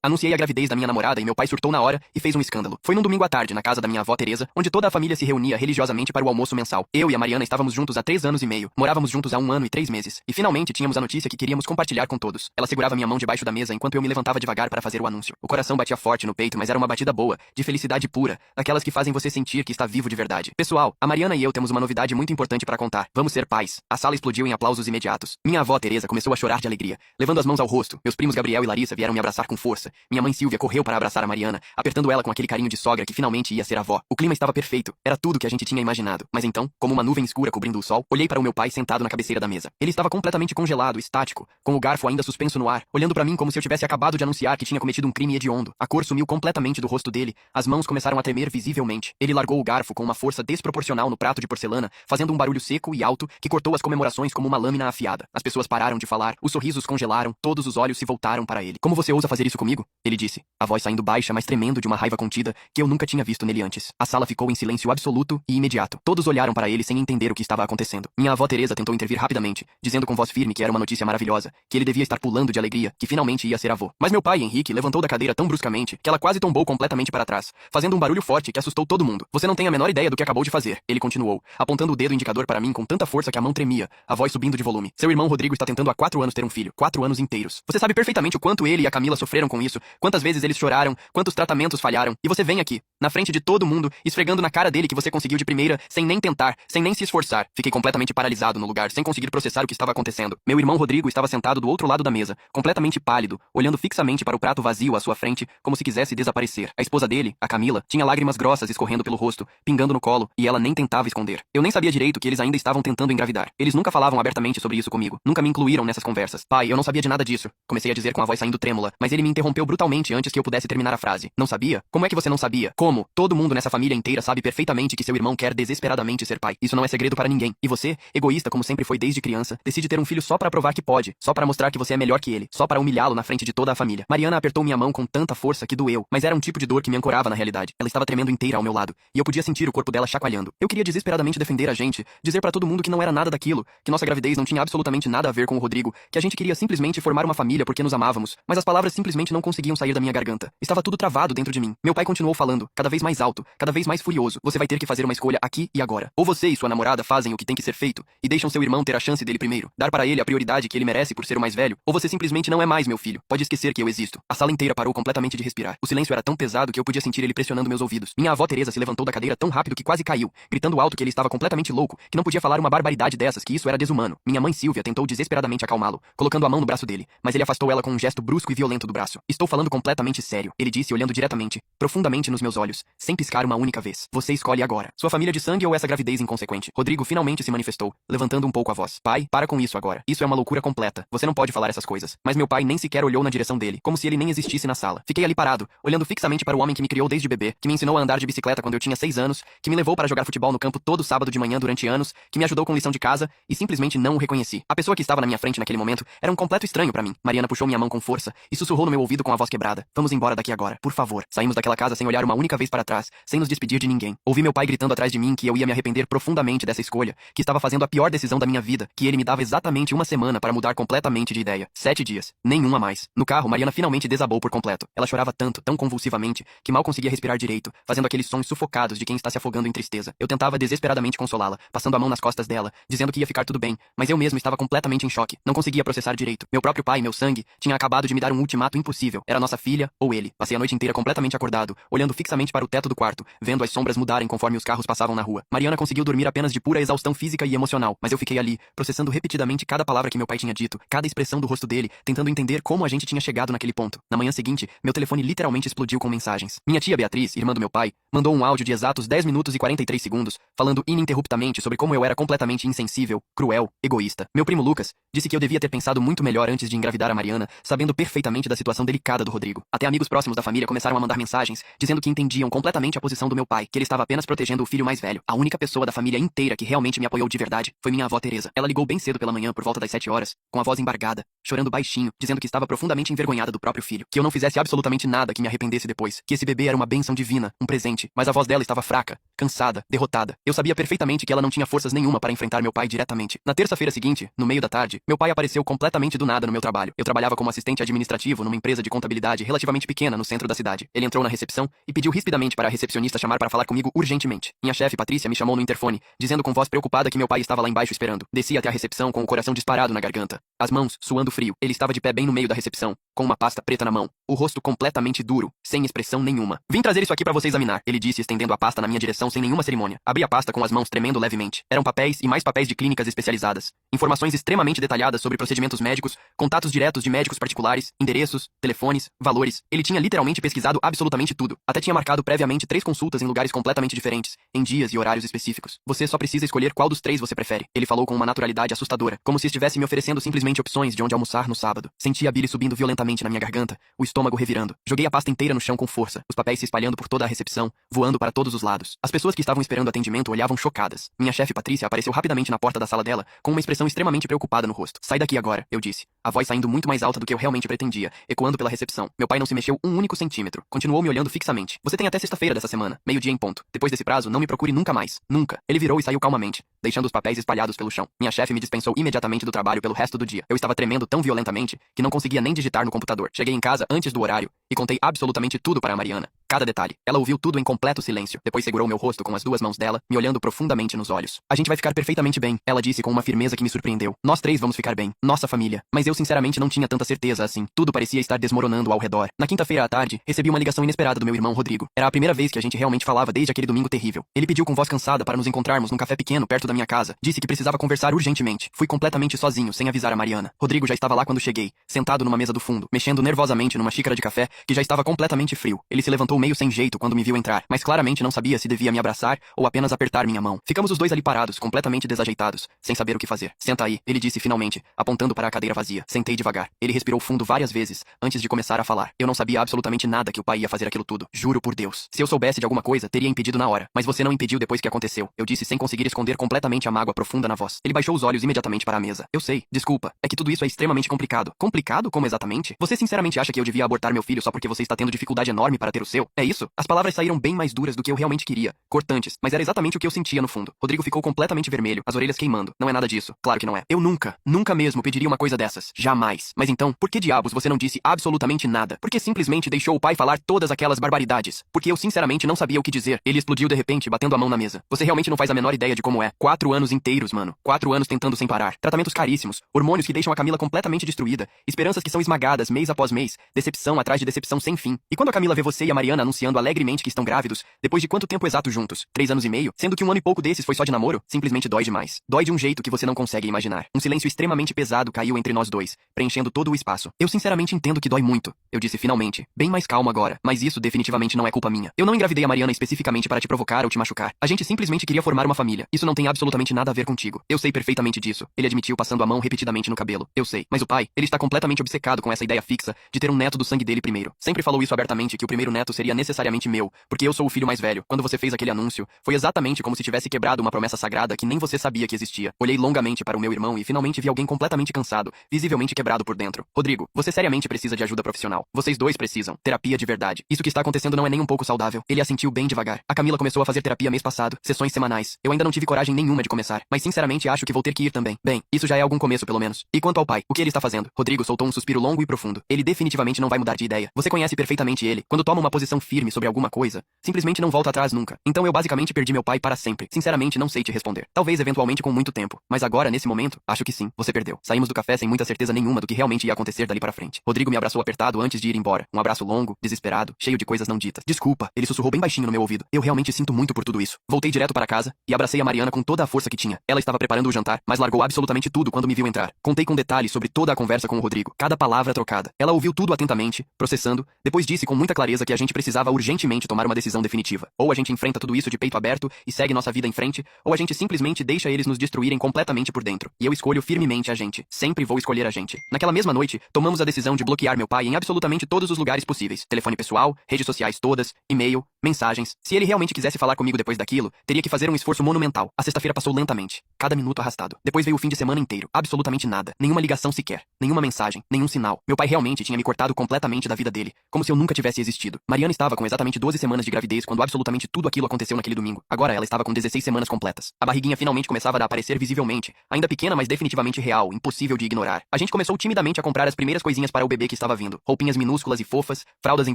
Anunciei a gravidez da minha namorada e meu pai surtou na hora e fez um escândalo. Foi num domingo à tarde, na casa da minha avó Teresa, onde toda a família se reunia religiosamente para o almoço mensal. Eu e a Mariana estávamos juntos há 3 anos e meio. Morávamos juntos há 1 ano e 3 meses. E finalmente tínhamos a notícia que queríamos compartilhar com todos. Ela segurava minha mão debaixo da mesa enquanto eu me levantava devagar para fazer o anúncio. O coração batia forte no peito, mas era uma batida boa, de felicidade pura, daquelas que fazem você sentir que está vivo de verdade. Pessoal, a Mariana e eu temos uma novidade muito importante para contar. Vamos ser pais. A sala explodiu em aplausos imediatos. Minha avó Teresa começou a chorar de alegria, levando as mãos ao rosto. Meus primos Gabriel e Larissa vieram me abraçar com força. Minha mãe Silvia correu para abraçar a Mariana, apertando ela com aquele carinho de sogra que finalmente ia ser avó. O clima estava perfeito. Era tudo que a gente tinha imaginado. Mas então, como uma nuvem escura cobrindo o sol, olhei para o meu pai sentado na cabeceira da mesa. Ele estava completamente congelado, estático, com o garfo ainda suspenso no ar, olhando para mim como se eu tivesse acabado de anunciar que tinha cometido um crime hediondo. A cor sumiu completamente do rosto dele, as mãos começaram a tremer visivelmente. Ele largou o garfo com uma força desproporcional no prato de porcelana, fazendo um barulho seco e alto que cortou as comemorações como uma lâmina afiada. As pessoas pararam de falar, os sorrisos congelaram, todos os olhos se voltaram para ele. Como você ousa fazer isso comigo? Ele disse, a voz saindo baixa, mas tremendo de uma raiva contida que eu nunca tinha visto nele antes. A sala ficou em silêncio absoluto e imediato. Todos olharam para ele sem entender o que estava acontecendo. Minha avó Teresa tentou intervir rapidamente, dizendo com voz firme que era uma notícia maravilhosa, que ele devia estar pulando de alegria, que finalmente ia ser avô. Mas meu pai, Henrique, levantou da cadeira tão bruscamente que ela quase tombou completamente para trás, fazendo um barulho forte que assustou todo mundo. Você não tem a menor ideia do que acabou de fazer, ele continuou, apontando o dedo indicador para mim com tanta força que a mão tremia, a voz subindo de volume. Seu irmão Rodrigo está tentando há 4 anos ter um filho, 4 anos inteiros. Você sabe perfeitamente o quanto ele e a Camila sofreram com isso, quantas vezes eles choraram, quantos tratamentos falharam, e você vem aqui, na frente de todo mundo, esfregando na cara dele que você conseguiu de primeira, sem nem tentar, sem nem se esforçar. Fiquei completamente paralisado no lugar, sem conseguir processar o que estava acontecendo. Meu irmão Rodrigo estava sentado do outro lado da mesa, completamente pálido, olhando fixamente para o prato vazio à sua frente, como se quisesse desaparecer. A esposa dele, a Camila, tinha lágrimas grossas escorrendo pelo rosto, pingando no colo, e ela nem tentava esconder. Eu nem sabia direito que eles ainda estavam tentando engravidar. Eles nunca falavam abertamente sobre isso comigo, nunca me incluíram nessas conversas. Pai, eu não sabia de nada disso, comecei a dizer com a voz saindo trêmula, mas ele me interrompeu brutalmente antes que eu pudesse terminar a frase. Não sabia? Como é que você não sabia? Como? Todo mundo nessa família inteira sabe perfeitamente que seu irmão quer desesperadamente ser pai. Isso não é segredo para ninguém. E você, egoísta como sempre foi desde criança, decide ter um filho só para provar que pode, só para mostrar que você é melhor que ele, só para humilhá-lo na frente de toda a família. Mariana apertou minha mão com tanta força que doeu, mas era um tipo de dor que me ancorava na realidade. Ela estava tremendo inteira ao meu lado, e eu podia sentir o corpo dela chacoalhando. Eu queria desesperadamente defender a gente, dizer para todo mundo que não era nada daquilo, que nossa gravidez não tinha absolutamente nada a ver com o Rodrigo, que a gente queria simplesmente formar uma família porque nos amávamos, mas as palavras simplesmente não conseguiam sair da minha garganta. Estava tudo travado dentro de mim. Meu pai continuou falando, cada vez mais alto, cada vez mais furioso. Você vai ter que fazer uma escolha aqui e agora. Ou você e sua namorada fazem o que tem que ser feito e deixam seu irmão ter a chance dele primeiro, dar para ele a prioridade que ele merece por ser o mais velho, ou você simplesmente não é mais meu filho. Pode esquecer que eu existo. A sala inteira parou completamente de respirar. O silêncio era tão pesado que eu podia sentir ele pressionando meus ouvidos. Minha avó Teresa se levantou da cadeira tão rápido que quase caiu, gritando alto que ele estava completamente louco, que não podia falar uma barbaridade dessas, que isso era desumano. Minha mãe Silvia tentou desesperadamente acalmá-lo, colocando a mão no braço dele, mas ele afastou ela com um gesto brusco e violento do braço. Estou falando completamente sério, ele disse olhando diretamente, profundamente nos meus olhos, sem piscar uma única vez. Você escolhe agora. Sua família de sangue ou essa gravidez inconsequente? Rodrigo finalmente se manifestou, levantando um pouco a voz. Pai, para com isso agora. Isso é uma loucura completa. Você não pode falar essas coisas. Mas meu pai nem sequer olhou na direção dele, como se ele nem existisse na sala. Fiquei ali parado, olhando fixamente para o homem que me criou desde bebê, que me ensinou a andar de bicicleta quando eu tinha 6 anos, que me levou para jogar futebol no campo todo sábado de manhã durante anos, que me ajudou com lição de casa e simplesmente não o reconheci. A pessoa que estava na minha frente naquele momento era um completo estranho para mim. Mariana puxou minha mão com força e sussurrou no meu ouvido com a voz quebrada. Vamos embora daqui agora, por favor. Saímos daquela casa sem olhar uma única vez para trás, sem nos despedir de ninguém. Ouvi meu pai gritando atrás de mim que eu ia me arrepender profundamente dessa escolha, que estava fazendo a pior decisão da minha vida, que ele me dava exatamente 1 semana para mudar completamente de ideia. 7 dias. Nenhum a mais. No carro, Mariana finalmente desabou por completo. Ela chorava tanto, tão convulsivamente, que mal conseguia respirar direito, fazendo aqueles sons sufocados de quem está se afogando em tristeza. Eu tentava desesperadamente consolá-la, passando a mão nas costas dela, dizendo que ia ficar tudo bem, mas eu mesmo estava completamente em choque. Não conseguia processar direito. Meu próprio pai, meu sangue, tinha acabado de me dar um ultimato impossível. Era nossa filha ou ele. Passei a noite inteira completamente acordado, olhando fixamente para o teto do quarto, vendo as sombras mudarem conforme os carros passavam na rua. Mariana conseguiu dormir apenas de pura exaustão física e emocional, mas eu fiquei ali, processando repetidamente cada palavra que meu pai tinha dito, cada expressão do rosto dele, tentando entender como a gente tinha chegado naquele ponto. Na manhã seguinte, meu telefone literalmente explodiu com mensagens. Minha tia Beatriz, irmã do meu pai, mandou um áudio de exatos 10 minutos e 43 segundos, falando ininterruptamente sobre como eu era completamente insensível, cruel, egoísta. Meu primo Lucas disse que eu devia ter pensado muito melhor antes de engravidar a Mariana, sabendo perfeitamente da situação delicada do Rodrigo. Até amigos próximos da família começaram a mandar mensagens, dizendo que entendiam completamente a posição do meu pai, que ele estava apenas protegendo o filho mais velho. A única pessoa da família inteira que realmente me apoiou de verdade foi minha avó Teresa. Ela ligou bem cedo pela manhã, por volta das 7 horas, com a voz embargada, chorando baixinho, dizendo que estava profundamente envergonhada do próprio filho, que eu não fizesse absolutamente nada que me arrependesse depois, que esse bebê era uma bênção divina, um presente, mas a voz dela estava fraca, cansada, derrotada. Eu sabia perfeitamente que ela não tinha forças nenhuma para enfrentar meu pai diretamente. Na terça-feira seguinte, no meio da tarde, meu pai apareceu completamente do nada no meu trabalho. Eu trabalhava como assistente administrativo numa empresa de de contabilidade relativamente pequena no centro da cidade. Ele entrou na recepção e pediu rispidamente para a recepcionista chamar para falar comigo urgentemente. Minha chefe, Patrícia, me chamou no interfone, dizendo com voz preocupada que meu pai estava lá embaixo esperando. Desci até a recepção com o coração disparado na garganta, as mãos suando frio. Ele estava de pé bem no meio da recepção, com uma pasta preta na mão, o rosto completamente duro, sem expressão nenhuma. Vim trazer isso aqui para você examinar, ele disse, estendendo a pasta na minha direção sem nenhuma cerimônia. Abri a pasta com as mãos tremendo levemente. Eram papéis e mais papéis de clínicas especializadas. Informações extremamente detalhadas sobre procedimentos médicos, contatos diretos de médicos particulares, endereços, telefones, valores. Ele tinha literalmente pesquisado absolutamente tudo. Até tinha marcado previamente 3 consultas em lugares completamente diferentes, em dias e horários específicos. Você só precisa escolher qual dos 3 você prefere. Ele falou com uma naturalidade assustadora, como se estivesse me oferecendo simplesmente opções de onde almoçar no sábado. Senti a bile subindo violentamente na minha garganta, o estômago revirando. Joguei a pasta inteira no chão com força, os papéis se espalhando por toda a recepção, voando para todos os lados. As pessoas que estavam esperando atendimento olhavam chocadas. Minha chefe Patrícia apareceu rapidamente na porta da sala dela, com uma expressão extremamente preocupada no rosto. Sai daqui agora, eu disse, a voz saindo muito mais alta do que eu realmente pretendia, ecoando pela recepção. Meu pai não se mexeu um único centímetro. Continuou me olhando fixamente. Você tem até sexta-feira dessa semana, meio-dia em ponto. Depois desse prazo, não me procure nunca mais. Nunca. Ele virou e saiu calmamente, deixando os papéis espalhados pelo chão. Minha chefe me dispensou imediatamente do trabalho pelo resto do dia. Eu estava tremendo tão violentamente que não conseguia nem digitar no computador. Cheguei em casa antes do horário e contei absolutamente tudo para a Mariana. Cada detalhe. Ela ouviu tudo em completo silêncio. Depois segurou meu rosto com as 2 mãos dela, me olhando profundamente nos olhos. A gente vai ficar perfeitamente bem, ela disse com uma firmeza que me surpreendeu. Nós 3 vamos ficar bem. Nossa família. Mas eu sinceramente não tinha tanta certeza assim. Tudo parecia estar desmoronando ao redor. Na quinta-feira à tarde, recebi uma ligação inesperada do meu irmão Rodrigo. Era a primeira vez que a gente realmente falava desde aquele domingo terrível. Ele pediu com voz cansada para nos encontrarmos num café pequeno perto da minha casa. Disse que precisava conversar urgentemente. Fui completamente sozinho, sem avisar a Mariana. Rodrigo já estava lá quando cheguei, sentado numa mesa do fundo, mexendo nervosamente numa xícara de café que já estava completamente frio. Ele se levantou meio sem jeito quando me viu entrar, mas claramente não sabia se devia me abraçar ou apenas apertar minha mão. Ficamos os 2 ali parados, completamente desajeitados, sem saber o que fazer. Senta aí, ele disse finalmente, apontando para a cadeira vazia. Sentei devagar. Ele respirou fundo várias vezes, antes de começar a falar. Eu não sabia absolutamente nada que o pai ia fazer aquilo tudo. Juro por Deus. Se eu soubesse de alguma coisa, teria impedido na hora. Mas você não impediu depois que aconteceu. Eu disse sem conseguir esconder completamente a mágoa profunda na voz. Ele baixou os olhos imediatamente para a mesa. Eu sei, desculpa. É que tudo isso é extremamente complicado. Complicado? Como exatamente? Você sinceramente acha que eu devia abortar meu filho só porque você está tendo dificuldade enorme para ter o seu? É isso? As palavras saíram bem mais duras do que eu realmente queria, cortantes, mas era exatamente o que eu sentia no fundo. Rodrigo ficou completamente vermelho, as orelhas queimando. Não é nada disso. Claro que não é. Eu nunca mesmo pediria uma coisa dessas. Jamais. Mas então, por que diabos você não disse absolutamente nada? Por que simplesmente deixou o pai falar todas aquelas barbaridades? Porque eu sinceramente não sabia o que dizer. Ele explodiu de repente, batendo a mão na mesa. Você realmente não faz a menor ideia de como é. 4 anos inteiros, mano. 4 anos tentando sem parar. Tratamentos caríssimos, hormônios que deixam a Camila completamente destruída, esperanças que são esmagadas mês após mês, decepção atrás de decepção sem fim. E quando a Camila vê você e a Mariana anunciando alegremente que estão grávidos, depois de quanto tempo exato juntos? 3 anos e meio? Sendo que 1 ano e pouco desses foi só de namoro? Simplesmente dói demais. Dói de um jeito que você não consegue imaginar. Um silêncio extremamente pesado caiu entre nós 2, preenchendo todo o espaço. Eu sinceramente entendo que dói muito. Eu disse finalmente, bem mais calmo agora, mas isso definitivamente não é culpa minha. Eu não engravidei a Mariana especificamente para te provocar ou te machucar. A gente simplesmente queria formar uma família. Isso não tem absolutamente nada a ver contigo. Eu sei perfeitamente disso. Ele admitiu passando a mão repetidamente no cabelo. Eu sei. Mas o pai, ele está completamente obcecado com essa ideia fixa de ter um neto do sangue dele primeiro. Sempre falou isso abertamente, que o primeiro neto seria necessariamente meu, porque eu sou o filho mais velho. Quando você fez aquele anúncio, foi exatamente como se tivesse quebrado uma promessa sagrada que nem você sabia que existia. Olhei longamente para o meu irmão e finalmente vi alguém completamente cansado, visivelmente quebrado por dentro. Rodrigo, você seriamente precisa de ajuda profissional. Vocês 2 precisam. Terapia de verdade. Isso que está acontecendo não é nem um pouco saudável. Ele assentiu bem devagar. A Camila começou a fazer terapia mês passado, sessões semanais. Eu ainda não tive coragem nenhuma de começar, mas sinceramente acho que vou ter que ir também. Bem, isso já é algum começo pelo menos. E quanto ao pai, o que ele está fazendo? Rodrigo soltou um suspiro longo e profundo. Ele definitivamente não vai mudar de ideia. Você conhece perfeitamente ele. Quando toma uma posição firme sobre alguma coisa, simplesmente não volta atrás nunca. Então eu basicamente perdi meu pai para sempre. Sinceramente não sei te responder. Talvez eventualmente com muito tempo, mas agora nesse momento, acho que sim, você perdeu. Saímos do café sem muita certeza nenhuma do que realmente ia acontecer dali para frente. Rodrigo me abraçou apertado antes de ir embora. Um abraço longo, desesperado, cheio de coisas não ditas. Desculpa, ele sussurrou bem baixinho no meu ouvido. Eu realmente sinto muito por tudo isso. Voltei direto para casa e abracei a Mariana com toda a força que tinha. Ela estava preparando o jantar, mas largou absolutamente tudo quando me viu entrar. Contei com detalhes sobre toda a conversa com o Rodrigo, cada palavra trocada. Ela ouviu tudo atentamente, processando, depois disse com muita clareza que a gente precisava urgentemente tomar uma decisão definitiva. Ou a gente enfrenta tudo isso de peito aberto e segue nossa vida em frente, ou a gente simplesmente deixa eles nos destruírem completamente por dentro. E eu escolho firmemente a gente. Sempre vou escolher a gente. Naquela mesma noite, tomamos a decisão de bloquear meu pai em absolutamente todos os lugares possíveis. Telefone pessoal, redes sociais todas, e-mail, mensagens. Se ele realmente quisesse falar comigo depois daquilo, teria que fazer um esforço monumental. A sexta-feira passou lentamente, cada minuto arrastado. Depois veio o fim de semana inteiro. Absolutamente nada. Nenhuma ligação sequer. Nenhuma mensagem. Nenhum sinal. Meu pai realmente tinha me cortado completamente da vida vida dele, como se eu nunca tivesse existido. Mariana estava com exatamente 12 semanas de gravidez quando absolutamente tudo aquilo aconteceu naquele domingo. Agora ela estava com 16 semanas completas. A barriguinha finalmente começava a aparecer visivelmente, ainda pequena, mas definitivamente real, impossível de ignorar. A gente começou timidamente a comprar as primeiras coisinhas para o bebê que estava vindo. Roupinhas minúsculas e fofas, fraldas em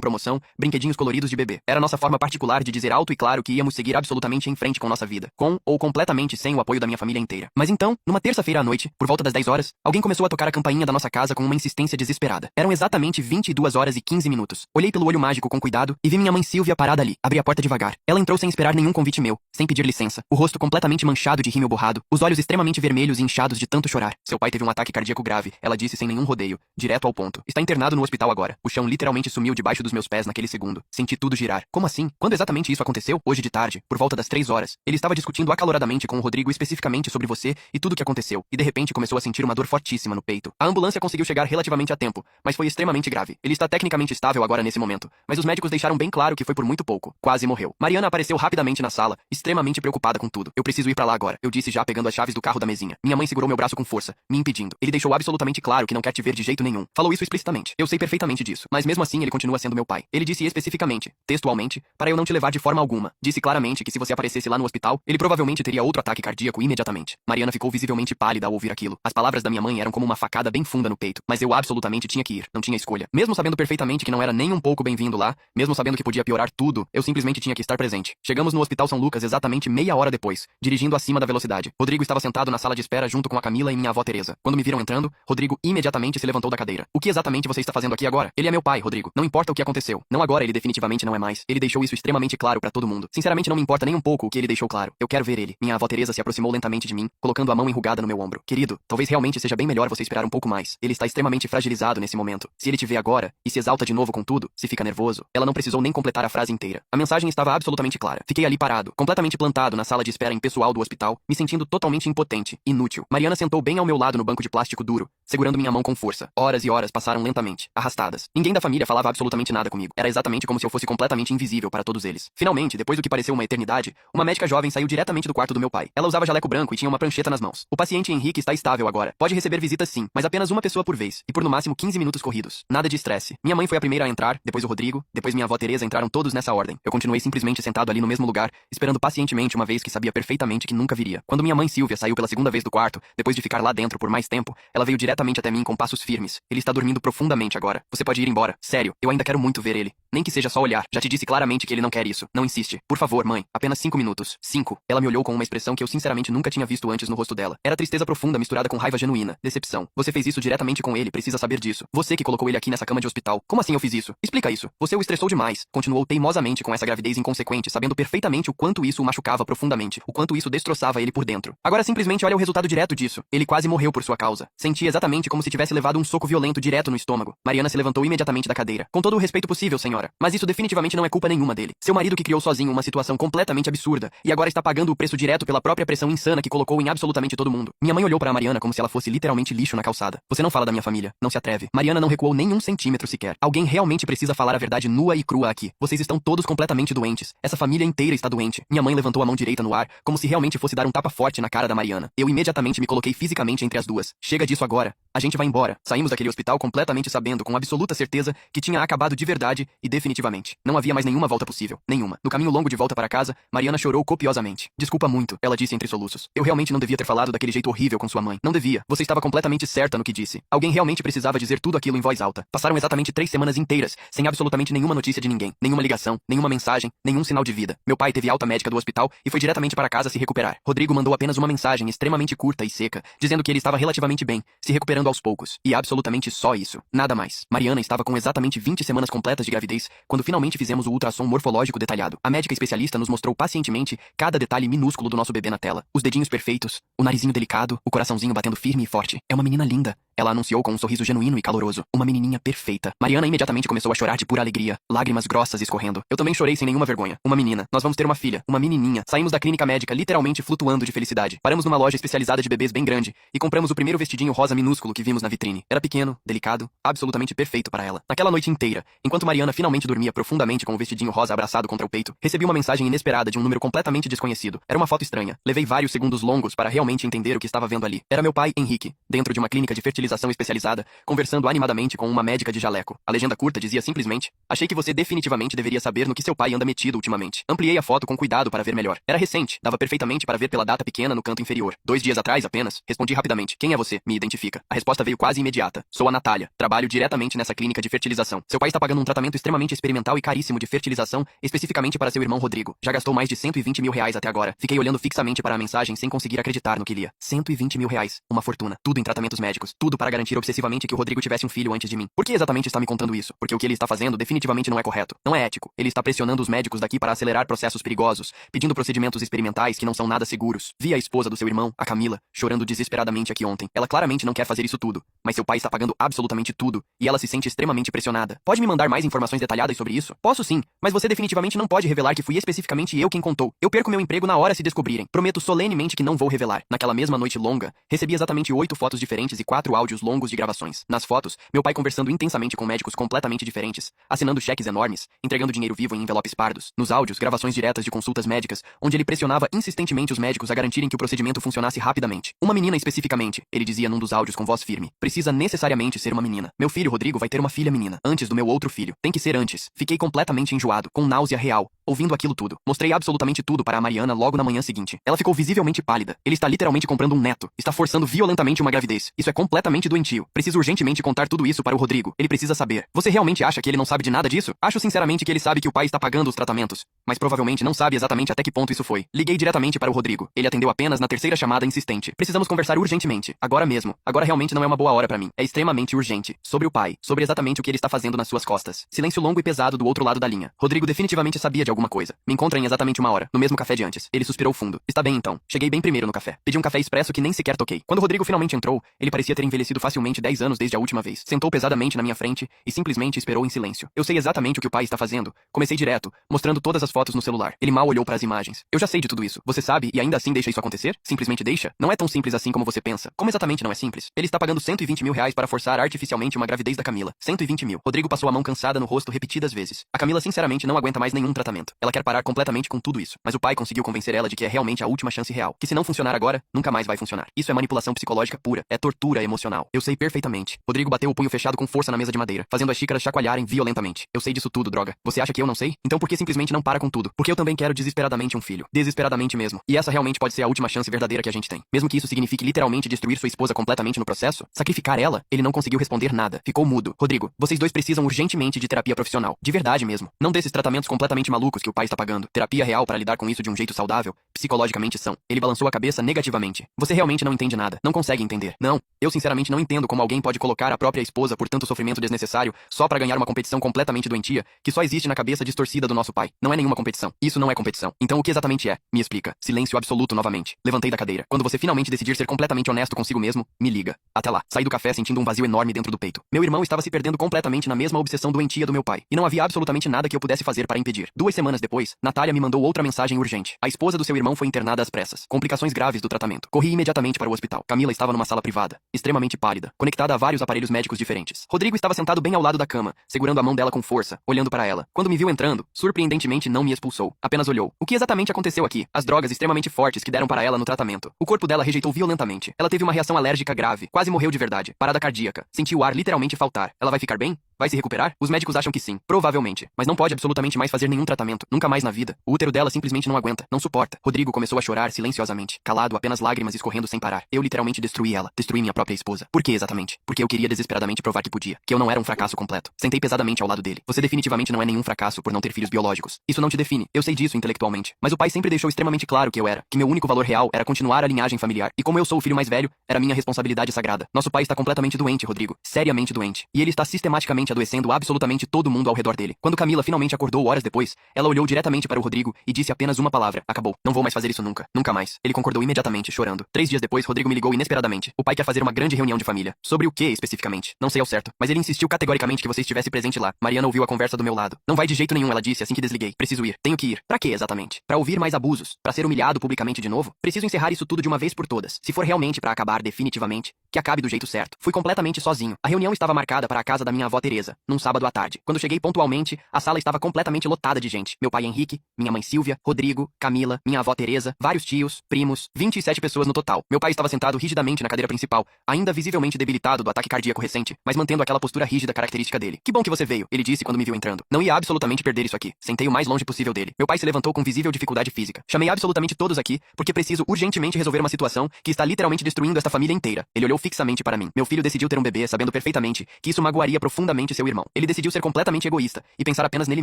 promoção, brinquedinhos coloridos de bebê. Era nossa forma particular de dizer alto e claro que íamos seguir absolutamente em frente com nossa vida, com ou completamente sem o apoio da minha família inteira. Mas então, numa terça-feira à noite, por volta das 10 horas, alguém começou a tocar a campainha da nossa casa com uma insistência desesperada. Eram exatamente 22 horas e 15 minutos. Olhei pelo olho mágico com cuidado e vi minha mãe Silvia parada ali. Abri a porta devagar. Ela entrou sem esperar nenhum convite meu, sem pedir licença. O rosto completamente manchado de rímel borrado, os olhos extremamente vermelhos e inchados de tanto chorar. Seu pai teve um ataque cardíaco grave, ela disse sem nenhum rodeio, direto ao ponto. Está internado no hospital agora. O chão literalmente sumiu debaixo dos meus pés naquele segundo. Senti tudo girar. Como assim? Quando exatamente isso aconteceu? Hoje de tarde, por volta das 3 horas. Ele estava discutindo acaloradamente com o Rodrigo especificamente sobre você e tudo o que aconteceu, e de repente começou a sentir uma dor fortíssima no peito. A ambulância conseguiu chegar relativamente a tempo, mas foi extremamente grave. Ele está tecnicamente estável agora nesse momento, mas os médicos deixaram bem claro que foi por muito pouco. Quase morreu. Mariana apareceu rapidamente na sala, extremamente preocupada com tudo. Eu preciso ir pra lá agora, eu disse já pegando as chaves do carro da mesinha. Minha mãe segurou meu braço com força, me impedindo. Ele deixou absolutamente claro que não quer te ver de jeito nenhum. Falou isso explicitamente. Eu sei perfeitamente disso, mas mesmo assim ele continua sendo meu pai. Ele disse especificamente, textualmente, para eu não te levar de forma alguma. Disse claramente que se você aparecesse lá no hospital, ele provavelmente teria outro ataque cardíaco imediatamente. Mariana ficou visivelmente pálida ao ouvir aquilo. As palavras da minha mãe eram como uma facada bem funda no peito, mas eu absolutamente tinha que ir, não tinha escolha. Mesmo sabendo perfeitamente que não era nem um pouco bem-vindo lá, mesmo sabendo que podia piorar tudo, eu simplesmente tinha que estar presente. Chegamos no Hospital São Lucas exatamente meia hora depois, dirigindo acima da velocidade. Rodrigo estava sentado na sala de espera junto com a Camila e minha avó Teresa. Quando me viram entrando, Rodrigo imediatamente se levantou da cadeira. O que exatamente você está fazendo aqui agora? Ele é meu pai, Rodrigo. Não importa o que aconteceu. Não agora, ele definitivamente não é mais. Ele deixou isso extremamente claro pra todo mundo. Sinceramente não me importa nem um pouco o que ele deixou claro. Eu quero ver ele. Minha avó Teresa se aproximou lentamente de mim, colocando a mão enrugada no meu ombro. Querido, talvez realmente seja bem melhor você esperar um pouco mais. Ele está extremamente fragilizado nesse momento. Se ele te vê agora e se exalta de novo com tudo, se fica nervoso. Ela não precisou nem completar a frase inteira. A mensagem estava absolutamente clara. Fiquei ali parado, completamente plantado na sala de espera impessoal do hospital, me sentindo totalmente impotente, inútil. Mariana sentou bem ao meu lado no banco de plástico duro, segurando minha mão com força. Horas e horas passaram lentamente, arrastadas. Ninguém da família falava absolutamente nada comigo. Era exatamente como se eu fosse completamente invisível para todos eles. Finalmente, depois do que pareceu uma eternidade, uma médica jovem saiu diretamente do quarto do meu pai. Ela usava jaleco branco e tinha uma prancheta nas mãos. O paciente Henrique está estável agora. Pode receber visitas sim, mas apenas uma pessoa por vez, e por no máximo 15 minutos corridos. Nada de estresse. Minha mãe foi a primeira a entrar, depois o Rodrigo, depois minha avó Teresa entraram todos nessa ordem. Eu continuei simplesmente sentado ali no mesmo lugar, esperando pacientemente uma vez que sabia perfeitamente que nunca viria. Quando minha mãe Silvia saiu pela segunda vez do quarto, depois de ficar lá dentro por mais tempo, ela veio diretamente até mim com passos firmes. Ele está dormindo profundamente agora. Você pode ir embora. Sério, eu ainda quero muito ver ele. Nem que seja só olhar. Já te disse claramente que ele não quer isso. Não insiste. Por favor, mãe. Apenas 5 minutos. 5. Ela me olhou com uma expressão que eu sinceramente nunca tinha visto antes no rosto dela. Era tristeza profunda misturada com raiva genuína. Decepção. Você fez isso diretamente com ele, precisa saber disso. Você que colocou ele aqui nessa cama de hospital. Como assim eu fiz isso? Explica isso. Você o estressou demais. Continuou teimosamente com essa gravidez inconsequente, sabendo perfeitamente o quanto isso o machucava profundamente, o quanto isso destroçava ele por dentro. Agora simplesmente olha o resultado direto disso. Ele quase morreu por sua causa. Sentia exatamente como se tivesse levado um soco violento direto no estômago. Mariana se levantou imediatamente da cadeira. Com todo o respeito possível, senhora. Mas isso definitivamente não é culpa nenhuma dele. Seu marido que criou sozinho uma situação completamente absurda e agora está pagando o preço direto pela própria pressão insana que colocou em absolutamente todo mundo. Minha mãe olhou para a Mariana como se ela fosse literalmente lixo na calçada. Você não fala da minha família. Não se atreve. Mariana não recuou nem um centímetro sequer. Alguém realmente precisa falar a verdade nua e crua aqui. Vocês estão todos completamente doentes. Essa família inteira está doente. Minha mãe levantou a mão direita no ar, como se realmente fosse dar um tapa forte na cara da Mariana. Eu imediatamente me coloquei fisicamente entre as duas. Chega disso agora. A gente vai embora. Saímos daquele hospital completamente sabendo, com absoluta certeza, que tinha acabado de verdade e definitivamente. Não havia mais nenhuma volta possível. Nenhuma. No caminho longo de volta para casa, Mariana chorou copiosamente. Desculpa muito, ela disse entre soluços. Eu realmente não devia ter falado daquele jeito horrível com sua mãe. Não devia. Você estava completamente certa no que disse. Alguém realmente precisava dizer tudo aquilo em voz alta. Passaram exatamente 3 semanas inteiras, sem absolutamente nenhuma notícia de ninguém. Nenhuma ligação, nenhuma mensagem, nenhum sinal de vida. Meu pai teve alta médica do hospital e foi diretamente para casa se recuperar. Rodrigo mandou apenas uma mensagem extremamente curta e seca, dizendo que ele estava relativamente bem, se recuperando aos poucos. E absolutamente só isso. Nada mais. Mariana estava com exatamente 20 semanas completas de gravidez, quando finalmente fizemos o ultrassom morfológico detalhado. A médica especialista nos mostrou pacientemente cada detalhe minúsculo do nosso bebê na tela. Os dedinhos perfeitos, o narizinho delicado, o coraçãozinho batendo firme e forte. É uma menina linda. Ela anunciou com um sorriso genuíno e caloroso. Uma menininha perfeita. Mariana imediatamente começou a chorar de pura alegria, lágrimas grossas escorrendo. Eu também chorei sem nenhuma vergonha. Uma menina. Nós vamos ter uma filha. Uma menininha. Saímos da clínica médica literalmente flutuando de felicidade. Paramos numa loja especializada de bebês bem grande e compramos o primeiro vestidinho rosa minúsculo que vimos na vitrine. Era pequeno, delicado, absolutamente perfeito para ela. Naquela noite inteira, enquanto Mariana finalmente finalmente dormia profundamente com o vestidinho rosa abraçado contra o peito, recebi uma mensagem inesperada de um número completamente desconhecido. Era uma foto estranha. Levei vários segundos longos para realmente entender o que estava vendo ali. Era meu pai, Henrique, dentro de uma clínica de fertilização especializada, conversando animadamente com uma médica de jaleco. A legenda curta dizia simplesmente: achei que você definitivamente deveria saber no que seu pai anda metido ultimamente. Ampliei a foto com cuidado para ver melhor. Era recente, dava perfeitamente para ver pela data pequena no canto inferior. 2 dias atrás apenas. Respondi rapidamente: quem é você? Me identifica. A resposta veio quase imediata. Sou a Natália. Trabalho diretamente nessa clínica de fertilização. Seu pai está pagando um tratamento extremamente experimental e caríssimo de fertilização, especificamente para seu irmão Rodrigo. Já gastou mais de 120 mil reais até agora. Fiquei olhando fixamente para a mensagem sem conseguir acreditar no que lia. 120 mil reais. Uma fortuna. Tudo em tratamentos médicos. Tudo para garantir obsessivamente que o Rodrigo tivesse um filho antes de mim. Por que exatamente está me contando isso? Porque o que ele está fazendo definitivamente não é correto. Não é ético. Ele está pressionando os médicos daqui para acelerar processos perigosos, pedindo procedimentos experimentais que não são nada seguros. Vi a esposa do seu irmão, a Camila, chorando desesperadamente aqui ontem. Ela claramente não quer fazer isso tudo, mas seu pai está pagando absolutamente tudo, e ela se sente extremamente pressionada. Pode me mandar mais informações detalhadas sobre isso? Posso sim, mas você definitivamente não pode revelar que fui especificamente eu quem contou. Eu perco meu emprego na hora se descobrirem. Prometo solenemente que não vou revelar. Naquela mesma noite longa, recebi exatamente 8 fotos diferentes e 4 áudios longos de gravações. Nas fotos, meu pai conversando intensamente com médicos completamente diferentes, assinando cheques enormes, entregando dinheiro vivo em envelopes pardos. Nos áudios, gravações diretas de consultas médicas, onde ele pressionava insistentemente os médicos a garantirem que o procedimento funcionasse rapidamente. Uma menina especificamente, ele dizia num dos áudios com voz firme: precisa necessariamente ser uma menina. Meu filho Rodrigo vai ter uma filha menina, antes do meu outro filho. Tem que ser antes. Fiquei completamente enjoado, com náusea real, ouvindo aquilo tudo. Mostrei absolutamente tudo para a Mariana logo na manhã seguinte. Ela ficou visivelmente pálida. Ele está literalmente comprando um neto. Está forçando violentamente uma gravidez. Isso é completamente doentio. Preciso urgentemente contar tudo isso para o Rodrigo. Ele precisa saber. Você realmente acha que ele não sabe de nada disso? Acho sinceramente que ele sabe que o pai está pagando os tratamentos, mas provavelmente não sabe exatamente até que ponto isso foi. Liguei diretamente para o Rodrigo. Ele atendeu apenas na terceira chamada insistente. Precisamos conversar urgentemente. Agora mesmo. Agora realmente não é uma boa hora para mim. É extremamente urgente. Sobre o pai. Sobre exatamente o que ele está fazendo nas suas costas. Silêncio longo e pesado do outro lado da linha. Rodrigo definitivamente sabia de alguma coisa. Me encontra em exatamente 1 hora. No mesmo café de antes. Ele suspirou fundo. Está bem então. Cheguei bem primeiro no café. Pedi um café expresso que nem sequer toquei. Quando Rodrigo finalmente entrou, ele parecia ter envelhecido facilmente 10 anos desde a última vez. Sentou pesadamente na minha frente e simplesmente esperou em silêncio. Eu sei exatamente o que o pai está fazendo. Comecei direto, mostrando todas as fotos no celular. Ele mal olhou para as imagens. Eu já sei de tudo isso. Você sabe e ainda assim deixa isso acontecer? Simplesmente deixa? Não é tão simples assim como você pensa. Como exatamente não é simples? Ele está pagando 120 mil reais para forçar artificialmente uma gravidez da Camila. 120 mil. Rodrigo passou a mão cansada no rosto repetidas vezes. A Camila sinceramente não aguenta mais nenhum tratamento. Ela quer parar completamente com tudo isso. Mas o pai conseguiu convencer ela de que é realmente a última chance real. Que se não funcionar agora, nunca mais vai funcionar. Isso é manipulação psicológica pura. É tortura emocional. Eu sei perfeitamente. Rodrigo bateu o punho fechado com força na mesa de madeira, fazendo as xícaras chacoalharem violentamente. Eu sei disso tudo, droga. Você acha que eu não sei? Então por que simplesmente não para com tudo? Porque eu também quero desesperadamente um filho. Desesperadamente mesmo. E essa realmente pode ser a última chance verdadeira que a gente tem. Mesmo que isso signifique literalmente destruir sua esposa completamente no processo, sacrificar ela, ele não conseguiu responder nada. Ficou mudo. Rodrigo, vocês dois precisam urgentemente de terapia profissional. De verdade mesmo. Não desses tratamentos completamente malucos que o pai está pagando. Terapia real para lidar com isso de um jeito saudável, psicologicamente são. Ele balançou a cabeça negativamente. Você realmente não entende nada. Não consegue entender. Não. Eu sinceramente não entendo como alguém pode colocar a própria esposa por tanto sofrimento desnecessário só para ganhar uma competição completamente doentia que só existe na cabeça distorcida do nosso pai. Não é nenhuma competição. Isso não é competição. Então o que exatamente é? Me explica. Silêncio absoluto novamente. Levantei da cadeira. Quando você finalmente decidir ser completamente honesto consigo mesmo, me liga. Até lá. Saí do café sentindo um vazio enorme dentro do peito. Meu irmão estava se perdendo completamente na mesma obsessão doentia do meu pai. E não havia absolutamente nada que eu pudesse fazer para impedir. 2 semanas depois, Natália me mandou outra mensagem urgente. A esposa do seu irmão foi internada às pressas. Complicações graves do tratamento. Corri imediatamente para o hospital. Camila estava numa sala privada, extremamente pálida, conectada a vários aparelhos médicos diferentes. Rodrigo estava sentado bem ao lado da cama, segurando a mão dela com força, olhando para ela. Quando me viu entrando, surpreendentemente não me expulsou. Apenas olhou. O que exatamente aconteceu aqui? As drogas extremamente fortes que deram para ela no tratamento. O corpo dela rejeitou violentamente. Ela teve uma reação alérgica grave. Quase morreu de verdade. Parada cardíaca. Sentiu o ar literalmente faltar. Ela vai ficar bem? Vai se recuperar? Os médicos acham que sim, provavelmente, mas não pode absolutamente mais fazer nenhum tratamento, nunca mais na vida. O útero dela simplesmente não aguenta, não suporta. Rodrigo começou a chorar silenciosamente, calado, apenas lágrimas escorrendo sem parar. Eu literalmente destruí ela, destruí minha própria esposa. Por que exatamente? Porque eu queria desesperadamente provar que podia, que eu não era um fracasso completo. Sentei pesadamente ao lado dele. Você definitivamente não é nenhum fracasso por não ter filhos biológicos. Isso não te define, eu sei disso intelectualmente, mas o pai sempre deixou extremamente claro que eu era, que meu único valor real era continuar a linhagem familiar, e como eu sou o filho mais velho, era minha responsabilidade sagrada. Nosso pai está completamente doente, Rodrigo, seriamente doente, e ele está sistematicamente adoecendo absolutamente todo mundo ao redor dele. Quando Camila finalmente acordou horas depois, ela olhou diretamente para o Rodrigo e disse apenas uma palavra: acabou. Não vou mais fazer isso nunca. Nunca mais. Ele concordou imediatamente, chorando. 3 dias depois, Rodrigo me ligou inesperadamente. O pai quer fazer uma grande reunião de família. Sobre o que, especificamente? Não sei ao certo, mas ele insistiu categoricamente que você estivesse presente lá. Mariana ouviu a conversa do meu lado. Não vai de jeito nenhum, ela disse assim que desliguei. Preciso ir. Tenho que ir. Pra quê, exatamente? Pra ouvir mais abusos? Pra ser humilhado publicamente de novo? Preciso encerrar isso tudo de uma vez por todas. Se for realmente pra acabar definitivamente, que acabe do jeito certo. Fui completamente sozinho. A reunião estava marcada para a casa da minha avó Teresa. Teresa, num sábado à tarde. Quando cheguei pontualmente, a sala estava completamente lotada de gente. Meu pai Henrique, minha mãe Silvia, Rodrigo, Camila, minha avó Teresa, vários tios, primos, 27 pessoas no total. Meu pai estava sentado rigidamente na cadeira principal, ainda visivelmente debilitado do ataque cardíaco recente, mas mantendo aquela postura rígida característica dele. Que bom que você veio, ele disse quando me viu entrando. Não ia absolutamente perder isso aqui. Sentei o mais longe possível dele. Meu pai se levantou com visível dificuldade física. Chamei absolutamente todos aqui, porque preciso urgentemente resolver uma situação que está literalmente destruindo esta família inteira. Ele olhou fixamente para mim. Meu filho decidiu ter um bebê sabendo perfeitamente que isso magoaria profundamente seu irmão. Ele decidiu ser completamente egoísta e pensar apenas nele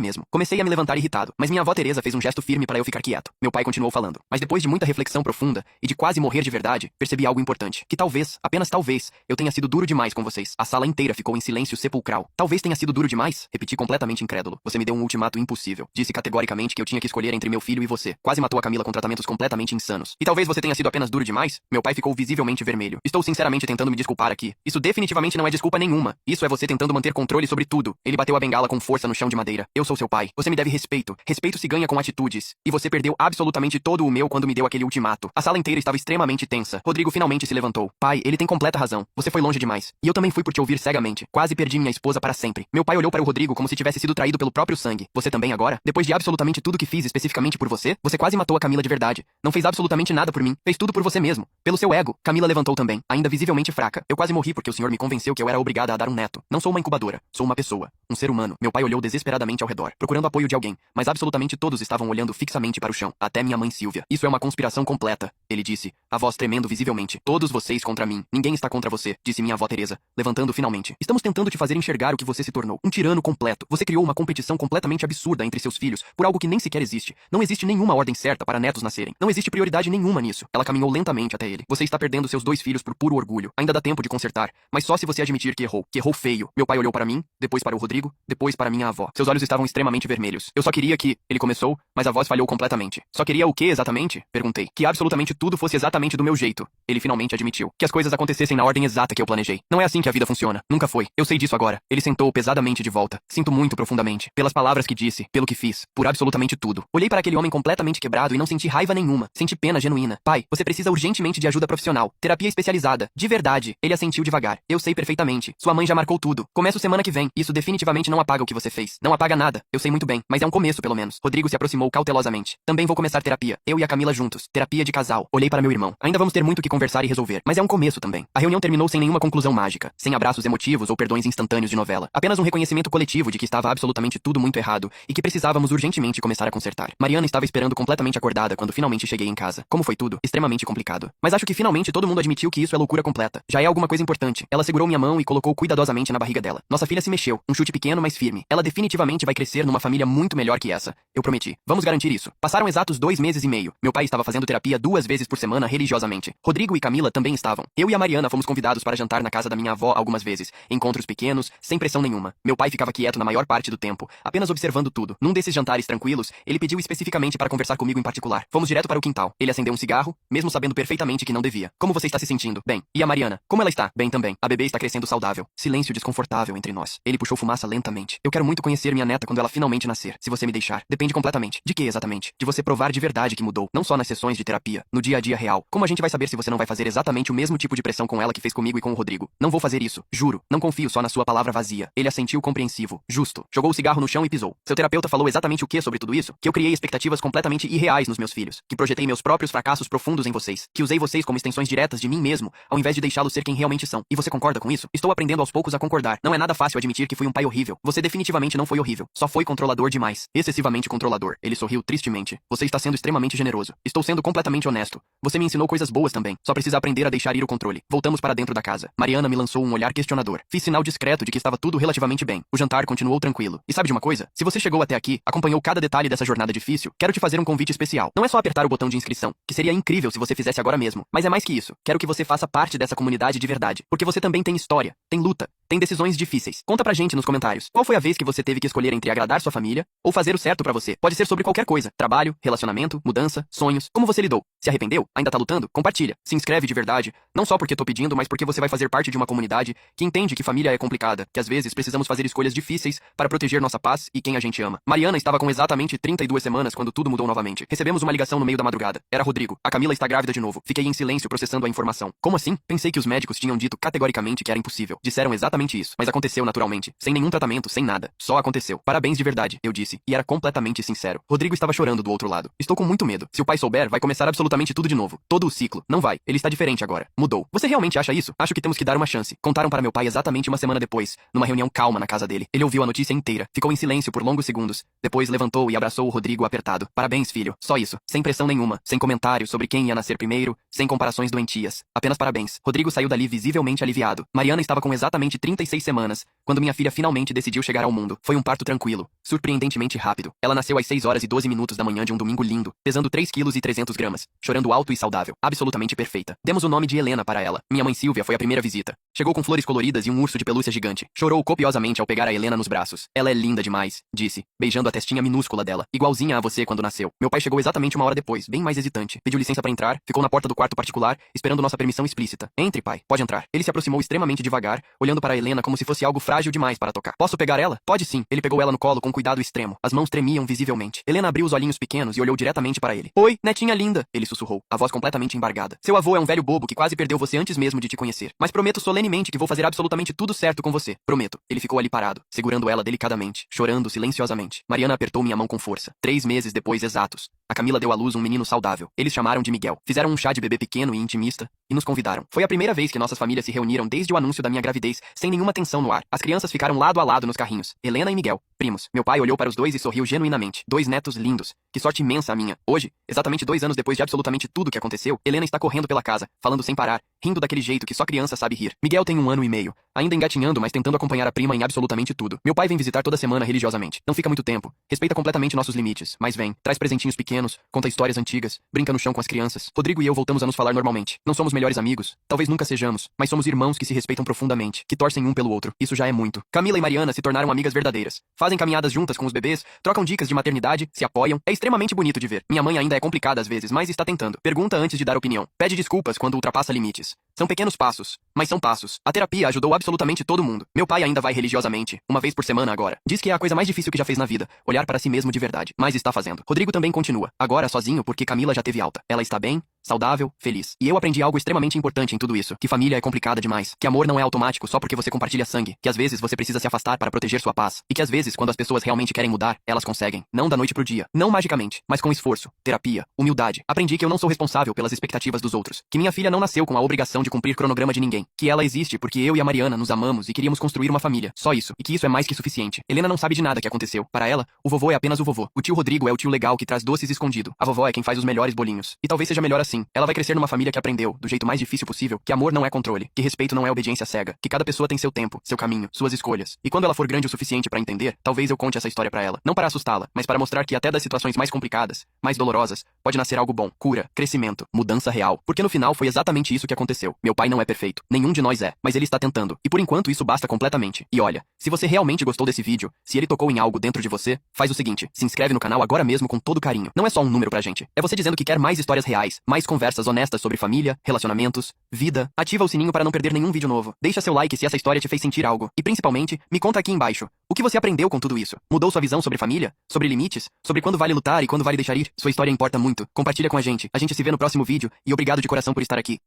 mesmo. Comecei a me levantar irritado, mas minha avó Teresa fez um gesto firme para eu ficar quieto. Meu pai continuou falando. Mas depois de muita reflexão profunda e de quase morrer de verdade, percebi algo importante. Que talvez, apenas talvez, eu tenha sido duro demais com vocês. A sala inteira ficou em silêncio sepulcral. Talvez tenha sido duro demais? Repeti completamente incrédulo. Você me deu um ultimato impossível. Disse categoricamente que eu tinha que escolher entre meu filho e você. Quase matou a Camila com tratamentos completamente insanos. E talvez você tenha sido apenas duro demais? Meu pai ficou visivelmente vermelho. Estou sinceramente tentando me desculpar aqui. Isso definitivamente não é desculpa nenhuma. Isso é você tentando manter controle sobre tudo. Ele bateu a bengala com força no chão de madeira. Eu sou seu pai. Você me deve respeito. Respeito se ganha com atitudes. E você perdeu absolutamente todo o meu quando me deu aquele ultimato. A sala inteira estava extremamente tensa. Rodrigo finalmente se levantou. Pai, ele tem completa razão. Você foi longe demais. E eu também fui por te ouvir cegamente. Quase perdi minha esposa para sempre. Meu pai olhou para o Rodrigo como se tivesse sido traído pelo próprio sangue. Você também agora? Depois de absolutamente tudo que fiz especificamente por você, você quase matou a Camila de verdade. Não fez absolutamente nada por mim. Fez tudo por você mesmo. Pelo seu ego. Camila levantou também, ainda visivelmente fraca. Eu quase morri porque o senhor me convenceu que eu era obrigada a dar um neto. Não sou uma incubadora. Sou uma pessoa. Um ser humano. Meu pai olhou desesperadamente ao redor, procurando apoio de alguém, mas absolutamente todos estavam olhando fixamente para o chão. Até minha mãe Silvia. Isso é uma conspiração completa, ele disse, a voz tremendo visivelmente. Todos vocês contra mim. Ninguém está contra você, disse minha avó Teresa, levantando finalmente. Estamos tentando te fazer enxergar o que você se tornou. Um tirano completo. Você criou uma competição completamente absurda entre seus filhos, por algo que nem sequer existe. Não existe nenhuma ordem certa para netos nascerem. Não existe prioridade nenhuma nisso. Ela caminhou lentamente até ele. Você está perdendo seus 2 filhos por puro orgulho. Ainda dá tempo de consertar, mas só se você admitir que errou. Que errou feio. Meu pai olhou para mim, depois para o Rodrigo, depois para minha avó. Seus olhos estavam extremamente vermelhos. Eu só queria que... Ele começou, mas a voz falhou completamente. Só queria o que exatamente? Perguntei. Que absolutamente tudo fosse exatamente do meu jeito. Ele finalmente admitiu. Que as coisas acontecessem na ordem exata que eu planejei. Não é assim que a vida funciona. Nunca foi. Eu sei disso agora. Ele sentou pesadamente de volta. Sinto muito profundamente. Pelas palavras que disse, pelo que fiz, por absolutamente tudo. Olhei para aquele homem completamente quebrado e não senti raiva nenhuma. Senti pena genuína. Pai, você precisa urgentemente de ajuda profissional. Terapia especializada. De verdade. Ele assentiu devagar. Eu sei perfeitamente. Sua mãe já marcou tudo. Começo semana que vem. Isso definitivamente não apaga o que você fez. Não apaga nada. Eu sei muito bem. Mas é um começo, pelo menos. Rodrigo se aproximou cautelosamente. Também vou começar terapia. Eu e a Camila juntos. Terapia de casal. Olhei para meu irmão. Ainda vamos ter muito que conversar e resolver. Mas é um começo também. A reunião terminou sem nenhuma conclusão mágica. Sem abraços emotivos ou perdões instantâneos de novela. Apenas um reconhecimento coletivo de que estava absolutamente tudo muito errado e que precisávamos urgentemente começar a consertar. Mariana estava esperando completamente acordada quando finalmente cheguei em casa. Como foi tudo? Extremamente complicado. Mas acho que finalmente todo mundo admitiu que isso é loucura completa. Já é alguma coisa importante. Ela segurou minha mão e colocou cuidadosamente na barriga dela. Nossa filha se mexeu. Um chute pequeno, mas firme. Ela definitivamente vai crescer numa família muito melhor que essa. Eu prometi. Vamos garantir isso. Passaram exatos 2 meses e meio. Meu pai estava fazendo terapia 2 vezes por semana religiosamente. Rodrigo e Camila também estavam. Eu e a Mariana fomos convidados para jantar na casa da minha avó algumas vezes. Encontros pequenos, sem pressão nenhuma. Meu pai ficava quieto na maior parte do tempo, apenas observando tudo. Num desses jantares tranquilos, ele pediu especificamente para conversar comigo em particular. Fomos direto para o quintal. Ele acendeu um cigarro, mesmo sabendo perfeitamente que não devia. Como você está se sentindo? Bem. E a Mariana? Como ela está? Bem também. A bebê está crescendo saudável. Silêncio desconfortável entre nós. Ele puxou fumaça lentamente. Eu quero muito conhecer minha neta quando ela finalmente nascer. Se você me deixar. Depende completamente. De que exatamente? De você provar de verdade que mudou. Não só nas sessões de terapia. No dia a dia real. Como a gente vai saber se você não vai fazer exatamente o mesmo tipo de pressão com ela que fez comigo e com o Rodrigo? Não vou fazer isso. Juro. Não confio só na sua palavra vazia. Ele assentiu compreensivo. Justo. Jogou o cigarro no chão e pisou. Seu terapeuta falou exatamente o que sobre tudo isso? Que eu criei expectativas completamente irreais nos meus filhos. Que projetei meus próprios fracassos profundos em vocês. Que usei vocês como extensões diretas de mim mesmo, ao invés de deixá-los ser quem realmente são. E você concorda com isso? Estou aprendendo aos poucos a concordar. Não é nada fácil admitir que fui um pai horrível. Você definitivamente não foi horrível. Só foi controlador demais. Excessivamente controlador. Ele sorriu tristemente. Você está sendo extremamente generoso. Estou sendo completamente honesto. Você me ensinou coisas boas também. Só precisa aprender a deixar ir o controle. Voltamos para dentro da casa. Mariana me lançou um olhar questionador. Fiz sinal discreto de que estava tudo relativamente bem. O jantar continuou tranquilo. E sabe de uma coisa? Se você chegou até aqui, acompanhou cada detalhe dessa jornada difícil, quero te fazer um convite especial. Não é só apertar o botão de inscrição, que seria incrível se você fizesse agora mesmo. Mas é mais que isso. Quero que você faça parte dessa comunidade de verdade. Porque você também tem história, tem luta, tem decisões difíceis. Conta pra gente nos comentários. Qual foi a vez que você teve que escolher entre agradar sua família ou fazer o certo pra você? Pode ser sobre qualquer coisa. Trabalho, relacionamento, mudança, sonhos. Como você lidou? Se arrependeu? Ainda tá lutando? Compartilha. Se inscreve de verdade. Não só porque tô pedindo, mas porque você vai fazer parte de uma comunidade que entende que família é complicada, que às vezes precisamos fazer escolhas difíceis para proteger nossa paz e quem a gente ama. Mariana estava com exatamente 32 semanas quando tudo mudou novamente. Recebemos uma ligação no meio da madrugada. Era Rodrigo. A Camila está grávida de novo. Fiquei em silêncio processando a informação. Como assim? Pensei que os médicos tinham dito categoricamente que era impossível. Disseram exatamente isso. Mas aconteceu Aconteceu naturalmente, sem nenhum tratamento, sem nada. Só aconteceu. Parabéns de verdade, eu disse, e era completamente sincero. Rodrigo estava chorando do outro lado. Estou com muito medo. Se o pai souber, vai começar absolutamente tudo de novo. Todo o ciclo. Não vai. Ele está diferente agora. Mudou. Você realmente acha isso? Acho que temos que dar uma chance. Contaram para meu pai exatamente uma semana depois, numa reunião calma na casa dele. Ele ouviu a notícia inteira, ficou em silêncio por longos segundos. Depois levantou e abraçou o Rodrigo apertado. Parabéns, filho. Só isso. Sem pressão nenhuma, sem comentário sobre quem ia nascer primeiro, sem comparações doentias. Apenas parabéns. Rodrigo saiu dali visivelmente aliviado. Mariana estava com exatamente 36 semanas, quando minha filha finalmente decidiu chegar ao mundo. Foi um parto tranquilo, surpreendentemente rápido. Ela nasceu às 6 horas e 12 minutos da manhã de um domingo lindo, pesando 3 quilos e 300 gramas, chorando alto e saudável, absolutamente perfeita. Demos o nome de Helena para ela. Minha mãe Silvia foi a primeira visita. Chegou com flores coloridas e um urso de pelúcia gigante. Chorou copiosamente ao pegar a Helena nos braços. Ela é linda demais, disse, beijando a testinha minúscula dela, igualzinha a você quando nasceu. Meu pai chegou exatamente uma hora depois, bem mais hesitante. Pediu licença para entrar, ficou na porta do quarto particular, esperando nossa permissão explícita. Entre, pai, pode entrar. Ele se aproximou extremamente devagar, olhando para a Helena como se fosse algo frágil demais para tocar. Posso pegar ela? Pode sim. Ele pegou ela no colo com cuidado extremo. As mãos tremiam visivelmente. Helena abriu os olhinhos pequenos e olhou diretamente para ele. Oi, netinha linda, ele sussurrou, a voz completamente embargada. Seu avô é um velho bobo que quase perdeu você antes mesmo de te conhecer. Mas prometo solenemente que vou fazer absolutamente tudo certo com você. Prometo. Ele ficou ali parado, segurando ela delicadamente, chorando silenciosamente. Mariana apertou minha mão com força. 3 meses depois exatos, a Camila deu à luz um menino saudável. Eles chamaram de Miguel. Fizeram um chá de bebê pequeno e intimista e nos convidaram. Foi a primeira vez que nossas famílias se reuniram desde o anúncio da minha gravidez, sem nenhuma tensão no ar. As crianças ficaram lado a lado nos carrinhos. Helena e Miguel, primos. Meu pai olhou para os dois e sorriu genuinamente. 2 netos lindos. Que sorte imensa a minha. Hoje, exatamente 2 anos depois de absolutamente tudo que aconteceu, Helena está correndo pela casa, falando sem parar, rindo daquele jeito que só criança sabe rir. Miguel tem 1 ano e meio, ainda engatinhando, mas tentando acompanhar a prima em absolutamente tudo. Meu pai vem visitar toda semana religiosamente. Não fica muito tempo, respeita completamente nossos limites, mas vem, traz presentinhos pequenos, conta histórias antigas, brinca no chão com as crianças. Rodrigo e eu voltamos a nos falar normalmente. Não somos melhores amigos, talvez nunca sejamos, mas somos irmãos que se respeitam profundamente, que torcem um pelo outro. Isso já é muito. Camila e Mariana se tornaram amigas verdadeiras. Fazem caminhadas juntas com os bebês, trocam dicas de maternidade, se apoiam. É extremamente bonito de ver. Minha mãe ainda é complicada às vezes, mas está tentando. Pergunta antes de dar opinião. Pede desculpas quando ultrapassa limites. São pequenos passos, mas são passos. A terapia ajudou absolutamente todo mundo. Meu pai ainda vai religiosamente, 1 vez por semana agora. Diz que é a coisa mais difícil que já fez na vida, olhar para si mesmo de verdade. Mas está fazendo. Rodrigo também continua, agora sozinho porque Camila já teve alta. Ela está bem, saudável, feliz. E eu aprendi algo extremamente importante em tudo isso, que família é complicada demais, que amor não é automático só porque você compartilha sangue, que às vezes você precisa se afastar para proteger sua paz, e que às vezes quando as pessoas realmente querem mudar, elas conseguem, não da noite pro dia, não magicamente, mas com esforço, terapia, humildade. Aprendi que eu não sou responsável pelas expectativas dos outros, que minha filha não nasceu com a obrigação de cumprir cronograma de ninguém, que ela existe porque eu e a Mariana nos amamos e queríamos construir uma família, só isso, e que isso é mais que suficiente. Helena não sabe de nada que aconteceu. Para ela, o vovô é apenas o vovô. O tio Rodrigo é o tio legal que traz doces escondido. A vovó é quem faz os melhores bolinhos. E talvez seja melhor assim. Ela vai crescer numa família que aprendeu, do jeito mais difícil possível, que amor não é controle, que respeito não é obediência cega, que cada pessoa tem seu tempo, seu caminho, suas escolhas. E quando ela for grande o suficiente para entender, talvez eu conte essa história para ela. Não para assustá-la, mas para mostrar que até das situações mais complicadas, mais dolorosas, pode nascer algo bom, cura, crescimento, mudança real. Porque no final foi exatamente isso que aconteceu. Meu pai não é perfeito. Nenhum de nós é, mas ele está tentando. E por enquanto isso basta completamente. E olha, se você realmente gostou desse vídeo, se ele tocou em algo dentro de você, faz o seguinte, se inscreve no canal agora mesmo com todo carinho. Não é só um número pra gente. É você dizendo que quer mais histórias reais, mais conversas honestas sobre família, relacionamentos, vida. Ativa o sininho para não perder nenhum vídeo novo. Deixa seu like se essa história te fez sentir algo. E principalmente, me conta aqui embaixo. O que você aprendeu com tudo isso? Mudou sua visão sobre família? Sobre limites? Sobre quando vale lutar e quando vale deixar ir? Sua história importa muito. Compartilha com a gente. A gente se vê no próximo vídeo e obrigado de coração por estar aqui.